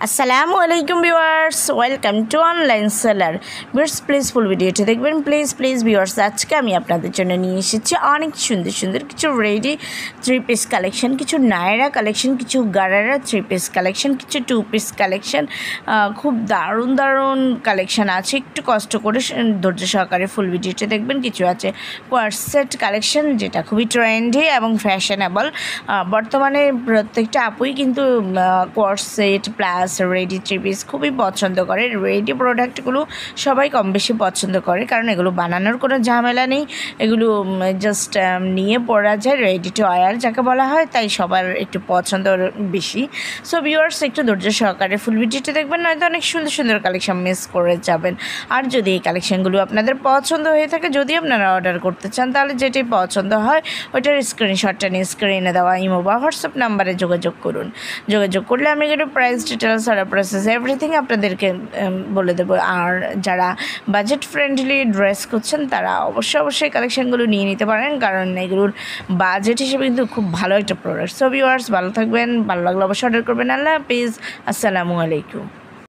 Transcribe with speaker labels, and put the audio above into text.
Speaker 1: আসসালামু আলাইকুম viewers, welcome to online seller. Viewers please ফুল ভিডিওটি দেখবেন, প্লিজ ভিউয়ার্স। আজকে আমি আপনাদের জন্য নিয়ে এসেছি অনেক সুন্দর সুন্দর কিছু রেডি 3 পিস কালেকশন, কিছু নায়রা কালেকশন, কিছু গারারা 3 পিস কালেকশন, কিছু 2 পিস কালেকশন। খুব দারুণ দারুণ কালেকশন আছে। একটু কষ্ট করে ধৈর্য সহকারে ফুল ভিডিওটি দেখবেন। কিছু আছে কোয়ার্সেট কালেকশন, যেটা খুবই ট্রেন্ডি এবং ফ্যাশনেবল। বর্তমানে প্রত্যেকটা আপুই কিন্তু কোয়ার্সেট প্লাস রেডি 3 পিস খুবই পছন্দ করে। রেডি প্রোডাক্টগুলো সবাই কম বেশি পছন্দ করে, কারণ এগুলো বানানোর কোনো ঝামেলা নেই। এগুলো জাস্ট নিয়ে পরা যায়, রেডি টু ওয়্যার যাকে বলা হয়, তাই সবার একটু পছন্দ বেশি। সো ভিউয়ার্স একটু ধৈর্য সহকারে ফুল ভিডিওটি দেখবেন, নয়তো অনেক সুন্দর সুন্দর কালেকশন মিস করে যাবেন। আর যদি এই কালেকশানগুলো আপনাদের পছন্দ হয়ে থাকে, যদি আপনারা অর্ডার করতে চান, তাহলে যেটি পছন্দ হয় ওইটার স্ক্রিনশটটা নিয়ে স্ক্রিনে দেওয়া ইমো বা হোয়াটসঅ্যাপ নাম্বারে যোগাযোগ করুন। যোগাযোগ করলে আমি একটু প্রাইস ডিটেলস আর প্রসেস এভরিথিং আপনাদেরকে বলে দেবো। আর যারা বাজেট ফ্রেন্ডলি ড্রেস করছেন, তারা অবশ্যই কালেকশানগুলো নিয়ে নিতে পারেন, কারণ এগুলোর বাজেট হিসেবে কিন্তু খুব ভালো একটা প্রোডাক্ট। সো ভিউয়ার্স ভালো থাকবেন, ভালো লাগলে অবশ্যই অর্ডার করবেন। আল্লাহ হাফিজ, আসসালামু আলাইকুম।